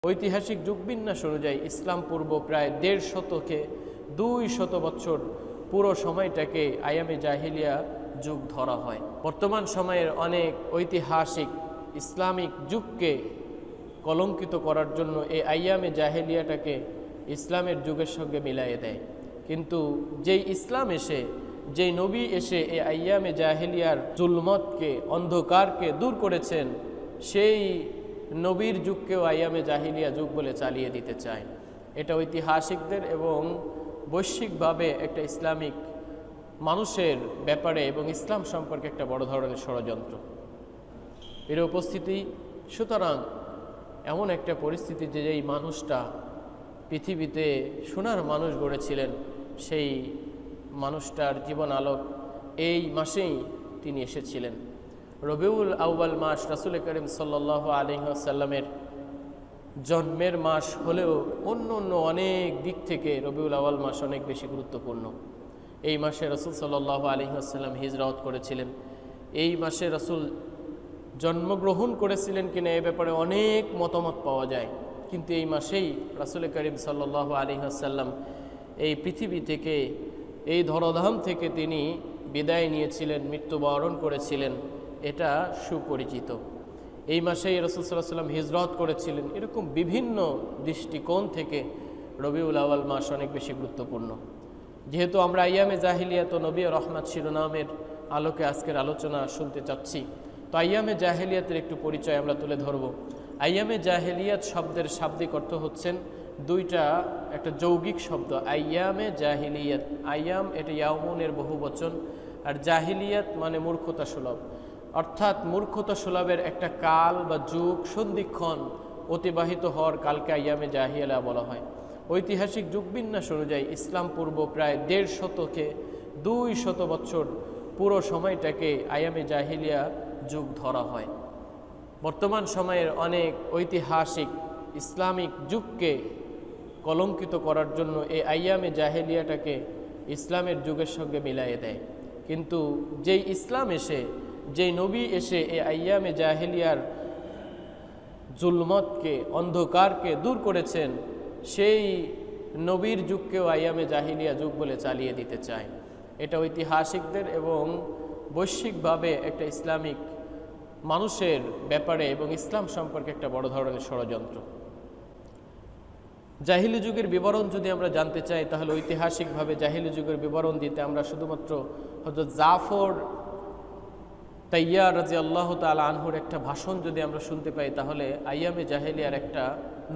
ঐতিহাসিক যুগবিন্যাস অনুযায়ী ইসলাম পূর্ব প্রায় ১৫০ শতকে ২০০ বছর পুরো সময়টাকে আইয়ামে জাহিলিয়া যুগ ধরা হয়। বর্তমান সময়ের অনেক ঐতিহাসিক ইসলামিক যুগকে কলঙ্কিত করার জন্য এই আইয়ামে জাহিলিয়াটাকে ইসলামের যুগের সঙ্গে মিলাইয়ে দেয়। কিন্তু যেই ইসলাম এসে, যেই নবী এসে এই আইয়ামে জাহিলিয়ার জুলমতকে, অন্ধকারকে দূর করেছেন, সেই নবীর যুগকেও আইয়ামে জাহিলিয়া যুগ বলে চালিয়ে দিতে চায়। এটা ঐতিহাসিকদের এবং বৈশ্বিকভাবে একটা ইসলামিক মানুষের ব্যাপারে এবং ইসলাম সম্পর্কে একটা বড় ধরনের ষড়যন্ত্র। এর উপস্থিতি সুতরাং এমন একটা পরিস্থিতি যে এই মানুষটা পৃথিবীতে সোনার মানুষ গড়েছিলেন, সেই মানুষটার জীবন আলোক এই মাসেই তিনি এসেছিলেন। রবিউল আউয়াল মাস রাসূল করিম সাল্লাল্লাহু আলাইহি ওয়াসাল্লামের জন্মের মাস হলেও অন্য অন্য অনেক দিক থেকে রবিউল আউয়াল মাস অনেক বেশি গুরুত্বপূর্ণ। এই মাসে রাসূল সাল্লাল্লাহু আলাইহি ওয়াসাল্লাম হিজরত করেছিলেন। এই মাসে রাসূল জন্মগ্রহণ করেছিলেন কিনা এ ব্যাপারে অনেক মতামত পাওয়া যায়, কিন্তু এই মাসেই রাসূল করিম সাল্লাল্লাহু আলাইহি ওয়াসাল্লাম এই পৃথিবী থেকে, এই ধরাধাম থেকে তিনি বিদায় নিয়েছিলেন, মৃত্যুবরণ করেছিলেন, এটা সুপরিচিত। এই মাসেই রাসূল সাল্লাল্লাহু আলাইহি ওয়াসাল্লাম হিজরত করেছিলেন। এরকম বিভিন্ন দৃষ্টিকোণ থেকে রবিউল আউয়াল মাস অনেক বেশি গুরুত্বপূর্ণ। যেহেতু আমরা আইয়ামে জাহিলিয়াত ও নবী রহমত শিরোনামের আলোকে আজকের আলোচনা শুনতে চাচ্ছি, তো আইয়ামে জাহিলিয়াতের একটু পরিচয় আমরা তুলে ধরব। আইয়ামে জাহিলিয়াত শব্দের শাব্দিক অর্থ হচ্ছেন দুইটা, একটা যৌগিক শব্দ আইয়ামে জাহিলিয়াত। আইয়াম এটা ইয়াউমুনের বহু বচন, আর জাহিলিয়াত মানে মূর্খতা সুলভ, অর্থাৎ মূর্খতা সুলভের একটা কাল বা যুগ, সন্ধিক্ষণ অতিবাহিত হওয়ার কালকে আইয়ামে জাহিলিয়া বলা হয়। ঐতিহাসিক যুগবিন্যাস অনুযায়ী ইসলাম পূর্ব প্রায় ১৫০ শতকে ২০০ বছর পুরো সময়টাকে আইয়ামে জাহিলিয়া যুগ ধরা হয়। বর্তমান সময়ের অনেক ঐতিহাসিক ইসলামিক যুগকে কলঙ্কিত করার জন্য এই আইয়ামে জাহিলিয়াটাকে ইসলামের যুগের সঙ্গে মিলাইয়ে দেয়। কিন্তু যেই ইসলাম এসে, যেই নবী এসে এই আইয়ামে জাহিলিয়ার জুলমতকে, অন্ধকারকে দূর করেছেন, সেই নবীর যুগকেও আইয়ামে জাহিলিয়া যুগ বলে চালিয়ে দিতে চায়। এটা ঐতিহাসিকদের এবং বৈশ্বিকভাবে একটা ইসলামিক মানুষের ব্যাপারে এবং ইসলাম সম্পর্কে একটা বড় ধরনের ষড়যন্ত্র। জাহিলি যুগের বিবরণ যদি আমরা জানতে চাই, তাহলে ঐতিহাসিকভাবে জাহিলি যুগের বিবরণ দিতে আমরা শুধুমাত্র হযরত জাফর তাইয়ার রাদিয়াল্লাহু তাআলা আনহুর একটা ভাষণ যদি আমরা শুনতে পাই, তাহলে আইয়ামে জাহিলিয়ার একটা